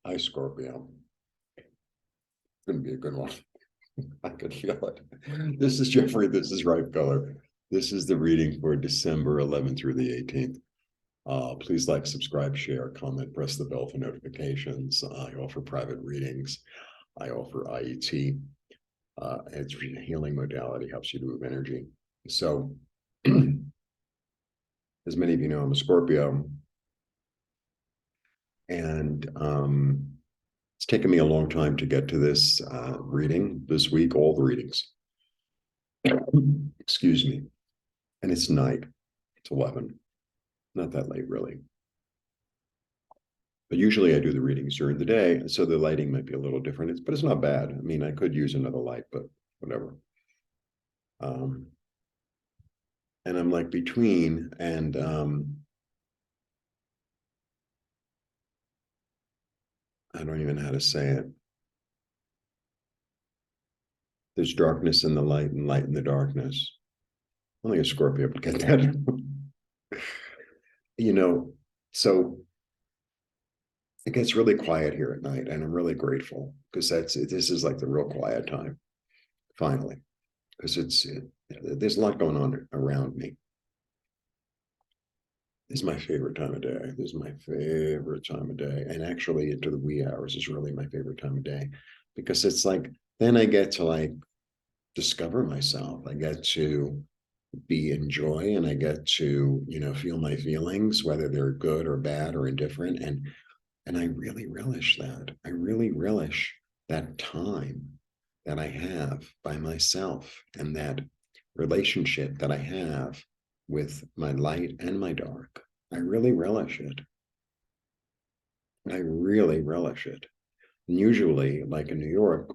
Hi, Scorpio. It's going to be a good one. I could feel it. This is Jeffrey. This is Ripe Color. This is the reading for December 11th through the 18th. Please like, subscribe, share, comment, press the bell for notifications. I offer private readings. I offer IET. It's a healing modality, helps you to move energy. So, as many of you know, I'm a Scorpio. And it's taken me a long time to get to this reading this week, all the readings. Excuse me. And it's night. It's 11. Not that late, really. But usually I do the readings during the day, so the lighting might be a little different. But it's not bad. I mean, I could use another light, but whatever. And I'm like between, and I don't even know how to say it. There's darkness in the light and light in the darkness. Only a Scorpio would get that. You know, so it gets really quiet here at night, and I'm really grateful because this is like the real quiet time, finally, because there's a lot going on around me. This is my favorite time of day. This is my favorite time of day, and actually, into the wee hours is really my favorite time of day because it's like then I get to like discover myself. I get to be in joy, and I get to feel my feelings, whether they're good or bad or indifferent, and I really relish that. I really relish that time that I have by myself and that relationship that I have with my light and my dark. I really relish it. I really relish it. And usually, like in New York,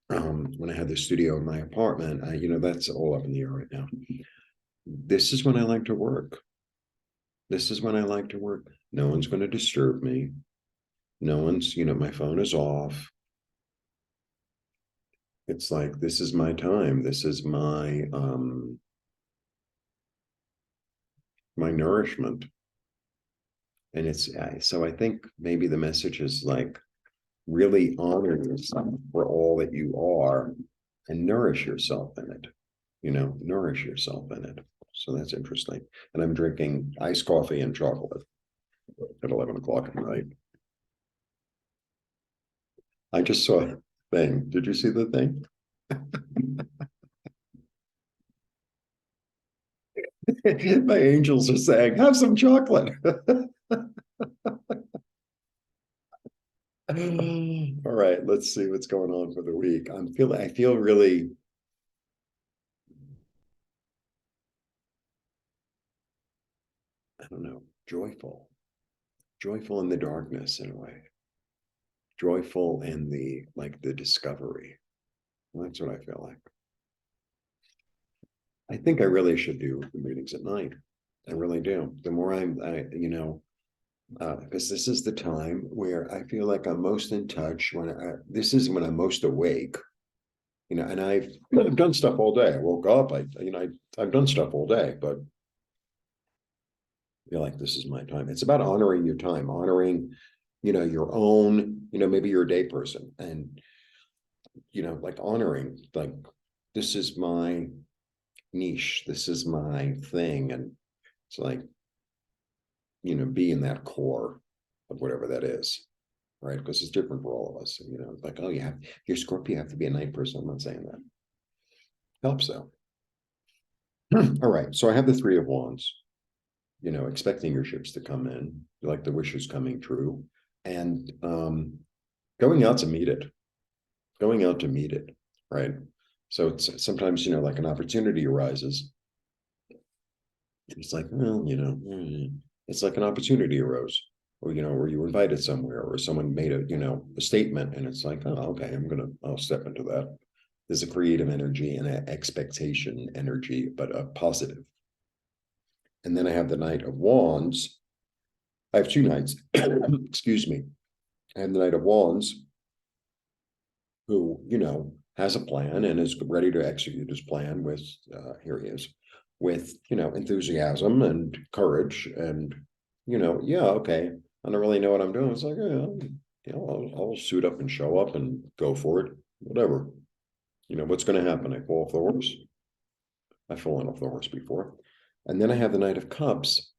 when I had the studio in my apartment, that's all up in the air right now. This is when I like to work. This is when I like to work. No one's going to disturb me. No one's, my phone is off. It's like, this is my time. This is my nourishment. And so I think maybe the message is like really honor yourself for all that you are and nourish yourself in it, nourish yourself in it. So that's interesting. And I'm drinking iced coffee and chocolate at 11 o'clock at night. I just saw a thing. Did you see the thing? My angels are saying, have some chocolate. All right, let's see what's going on for the week. I feel really I don't know, joyful in the darkness in a way, joyful in the discovery. Well, that's what I feel like. I think I really should do the readings at night. I really do. The more because this is the time where I feel like I'm most in touch this is when I'm most awake, and I've done stuff all day. I woke up, I've done stuff all day, but I feel like this is my time. It's about honoring your time, honoring, your own, maybe you're a day person and, like honoring, like, this is my niche, this is my thing. And it's like, be in that core of whatever that is, right? Because it's different for all of us. It's like, oh, if you're Scorpio, you have to be a night person. I'm not saying that. Helps though. All right. So I have the Three of Wands, expecting your ships to come in, like the wishes coming true, and going out to meet it, right? So it's sometimes, like an opportunity arises. It's like, well, it's like an opportunity arose, or, or you were invited somewhere, or someone made a statement, and it's like, oh, okay, I'll step into that. There's a creative energy and an expectation energy, but a positive. And then I have the Knight of Wands. I have two knights. Excuse me. I have the Knight of Wands, who, has a plan and is ready to execute his plan with, here he is, with, enthusiasm and courage and, yeah, okay, I don't really know what I'm doing. It's like, I'll suit up and show up and go for it. Whatever. What's going to happen? I fall off the horse. I've fallen off the horse before. And then I have the Knight of Cups.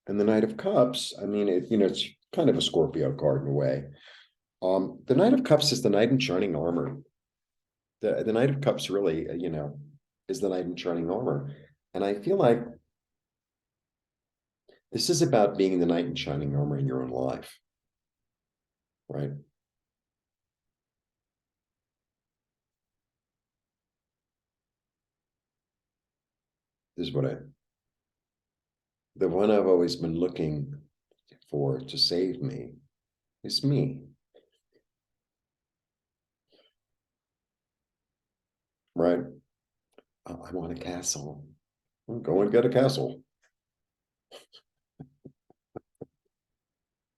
And the Knight of Cups, I mean, it's kind of a Scorpio card in a way. The Knight of Cups is the knight in shining armor. The Knight of Cups really, is the knight in shining armor. And I feel like this is about being the knight in shining armor in your own life, right? This is the one I've always been looking for to save me is me, right? I want a castle. Well, go and get a castle.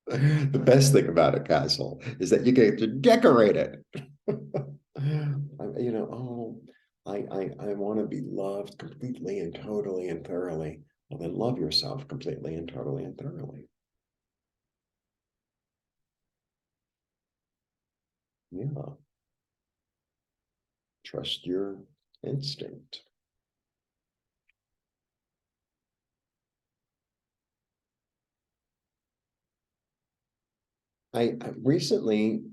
The best thing about a castle is that you get to decorate it. Oh, I want to be loved completely and totally and thoroughly. Well, then love yourself completely and totally and thoroughly. Yeah. Trust your instinct. I recently,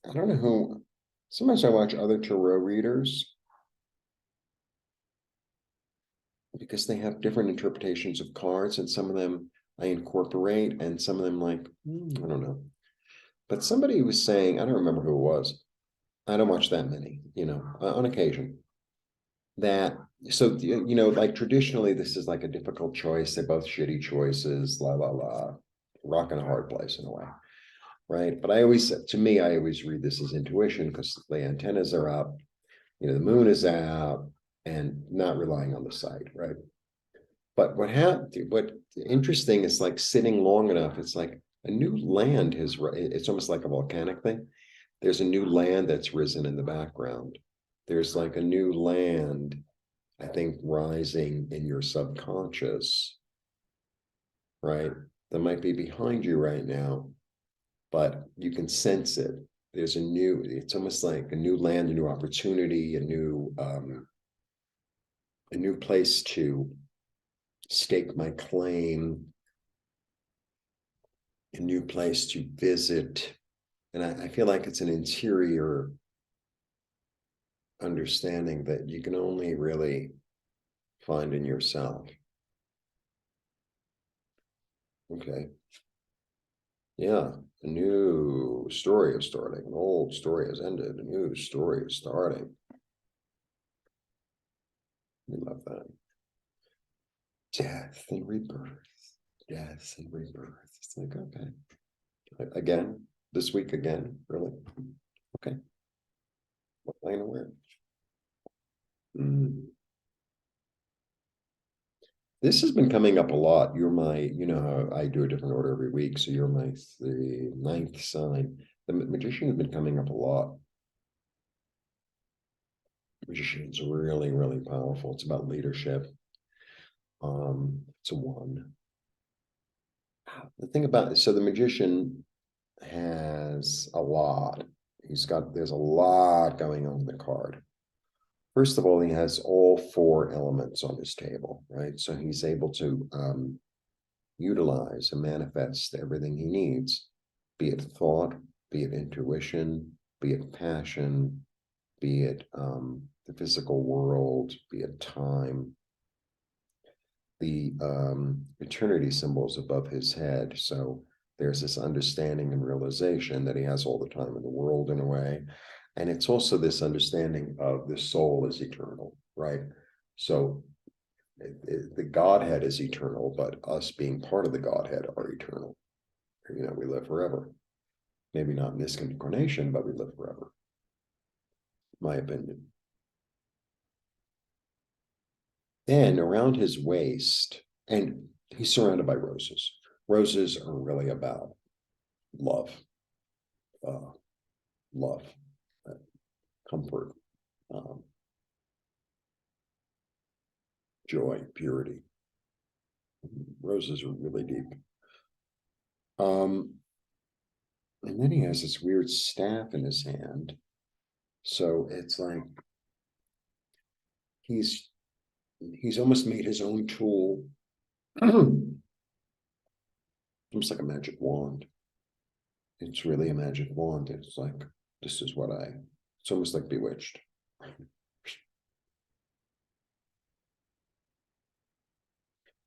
I don't know who, sometimes I watch other tarot readers because they have different interpretations of cards, and some of them I incorporate, and some of them like, I don't know. But somebody was saying, I don't remember who it was. I don't watch that many, on occasion. That so like traditionally, this is like a difficult choice. They're both shitty choices, la la la, rock and a hard place in a way, right? But to me, I always read this as intuition because the antennas are up, the moon is out, and not relying on the sight, right? But what interesting is like sitting long enough, it's like a new land it's almost like a volcanic thing. There's a new land that's risen in the background. There's like a new land, I think, rising in your subconscious, right? That might be behind you right now, but you can sense it. It's almost like a new land, a new opportunity, a new place to stake my claim, a new place to visit. And I feel like it's an interior understanding that you can only really find in yourself. Okay. Yeah. A new story is starting. An old story has ended. A new story is starting. We love that. Death and rebirth. Death and rebirth. It's like, okay. Again, this week again, really? Okay. What am I gonna wear? Mm. This has been coming up a lot. How I do a different order every week. So you're the ninth sign. The magician has been coming up a lot. Magician is really, really powerful. It's about leadership. It's a one. The thing about so the magician has a lot. There's a lot going on in the card. First of all, he has all four elements on his table, right? So he's able to utilize and manifest everything he needs, be it thought, be it intuition, be it passion, be it the physical world, be it time, the eternity symbols above his head. So there's this understanding and realization that he has all the time in the world in a way. And it's also this understanding of the soul is eternal, right? So the Godhead is eternal, but us being part of the Godhead are eternal. We live forever. Maybe not in this incarnation, but we live forever. My opinion. Then around his waist, and he's surrounded by roses. Roses are really about love, uh, love, uh, comfort, um, joy, purity. Roses are really deep. Um, And then he has this weird staff in his hand. So it's like he's he's almost made his own tool. Almost like a magic wand. It's really a magic wand. It's like, this is what it's almost like Bewitched.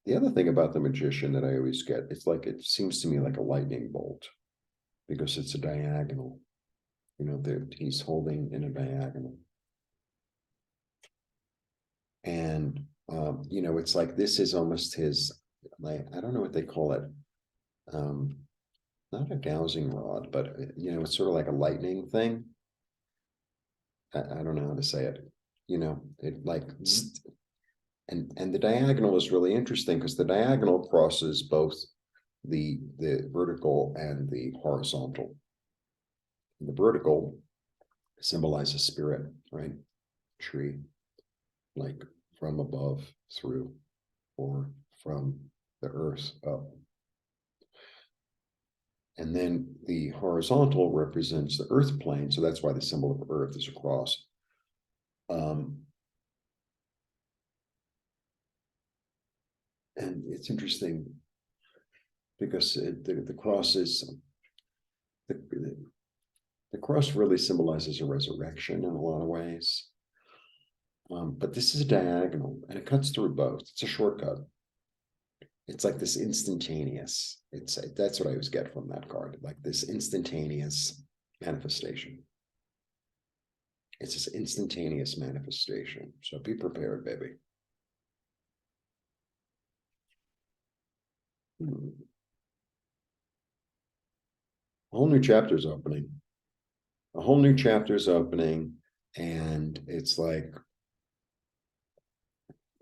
The other thing about the magician that I always get, it's like, it seems to me like a lightning bolt because it's a diagonal. He's holding in a diagonal. And, it's like, this is almost his, like, I don't know what they call it. Um, Not a dowsing rod, but, it's sort of like a lightning thing. I don't know how to say it. It like, zzz, and the diagonal is really interesting because the diagonal crosses both the vertical and the horizontal. The vertical symbolizes spirit, right? Tree, like from above through, or from the earth up. And then the horizontal represents the earth plane. So that's why the symbol of earth is a cross. And it's interesting because the cross is the, the cross really symbolizes a resurrection in a lot of ways. But this is a diagonal and it cuts through both. It's a shortcut. It's like this instantaneous. That's what I always get from that card, like this instantaneous manifestation. It's this instantaneous manifestation. So be prepared, baby. A whole new chapter is opening. A whole new chapter is opening, and it's like,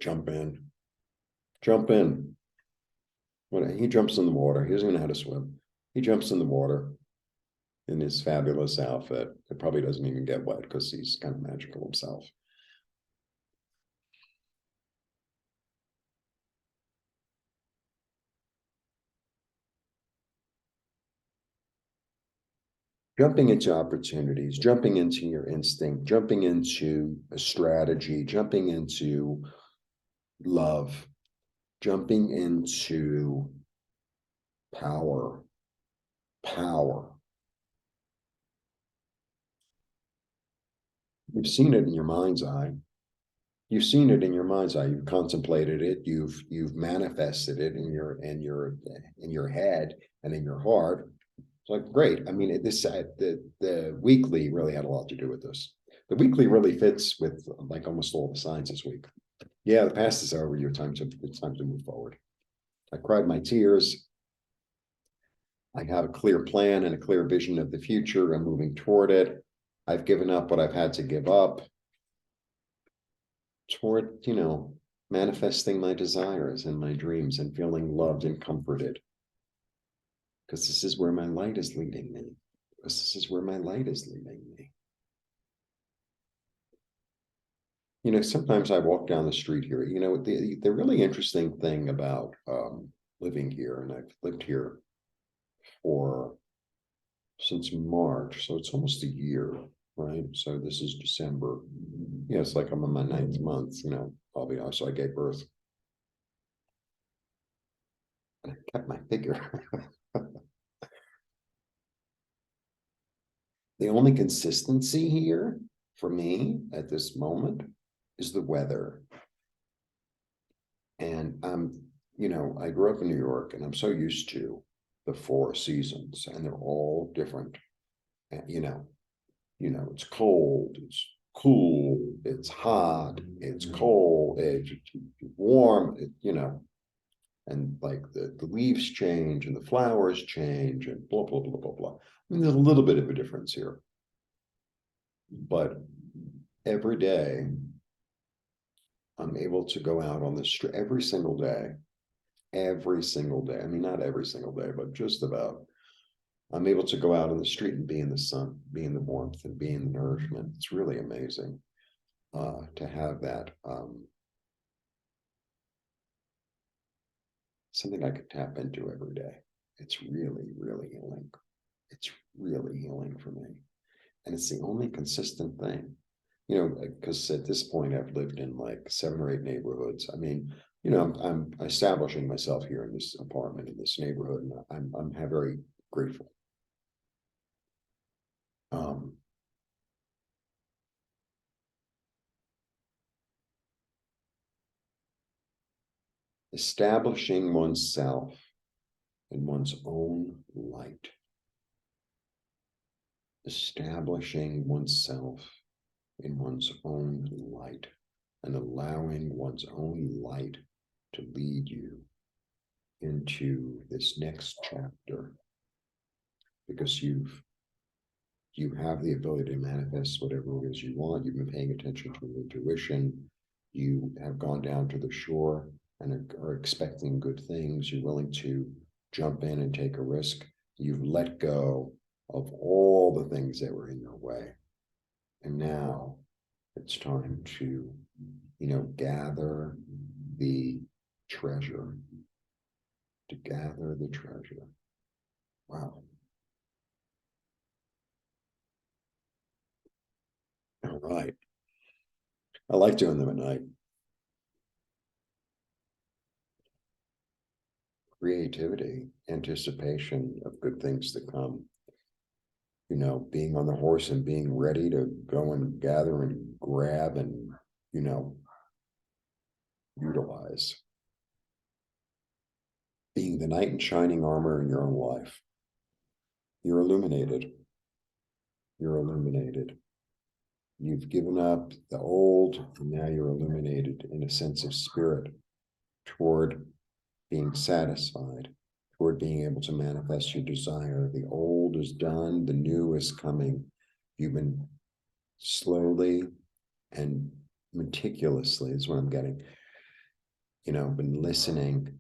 jump in, jump in. When he jumps in the water, he doesn't even know how to swim. He jumps in the water in his fabulous outfit. It probably doesn't even get wet because he's kind of magical himself. Jumping into opportunities, jumping into your instinct, jumping into a strategy, jumping into love, jumping into power, power. You've seen it in your mind's eye. You've seen it in your mind's eye. You've contemplated it. You've manifested it in your head and in your heart. It's like, great. I mean, the weekly really had a lot to do with this. The weekly really fits with like almost all the signs this week. Yeah, the past is over. It's time to move forward. I cried my tears. I have a clear plan and a clear vision of the future. I'm moving toward it. I've given up what I've had to give up toward, manifesting my desires and my dreams and feeling loved and comforted. Because this is where my light is leading me. Because this is where my light is leading me. Sometimes I walk down the street here. The really interesting thing about living here, and I've lived here for since March, so it's almost a year, right? So this is December. Yeah, it's like I'm in my ninth month. I'll be honest. So I gave birth, and I kept my figure. The only consistency here for me at this moment is the weather. And I grew up in New York and I'm so used to the four seasons and they're all different. And, it's cold, it's cool, it's hot, it's cold, it's warm, and like the leaves change and the flowers change and blah, blah, blah, blah, blah. I mean, there's a little bit of a difference here, but every day I'm able to go out on the street every single day. Every single day. I mean, not every single day, but just about. I'm able to go out on the street and be in the sun, be in the warmth, and be in the nourishment. It's really amazing to have that. Something I could tap into every day. It's really, really healing. It's really healing for me. And it's the only consistent thing, because at this point I've lived in like 7 or 8 neighborhoods. I mean, I'm establishing myself here in this apartment in this neighborhood, and I'm very grateful. Um, Establishing oneself in one's own light, establishing oneself in one's own light, and allowing one's own light to lead you into this next chapter, because you have the ability to manifest whatever it is you want. You've been paying attention to your intuition. You have gone down to the shore and are expecting good things. You're willing to jump in and take a risk. You've let go of all the things that were in your way. And now it's time to, gather the treasure, to gather the treasure. Wow. All right. I like doing them at night. Creativity, anticipation of good things to come, being on the horse and being ready to go and gather and grab and, you know, utilize. Being the knight in shining armor in your own life. You're illuminated. You're illuminated. You've given up the old, and now you're illuminated in a sense of spirit toward being satisfied, toward being able to manifest your desire. The old is done, the new is coming. You've been slowly and meticulously, is what I'm getting, been listening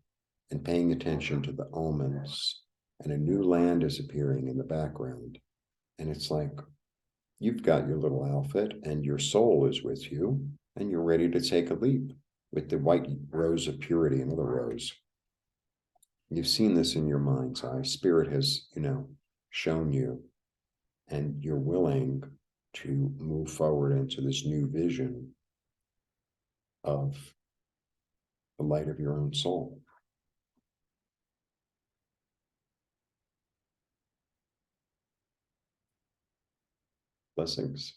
and paying attention to the omens, and a new land is appearing in the background. And it's like, you've got your little outfit and your soul is with you, and you're ready to take a leap with the white rose of purity, another rose. You've seen this in your mind's eye. Spirit has, shown you, and you're willing to move forward into this new vision of the light of your own soul. Blessings.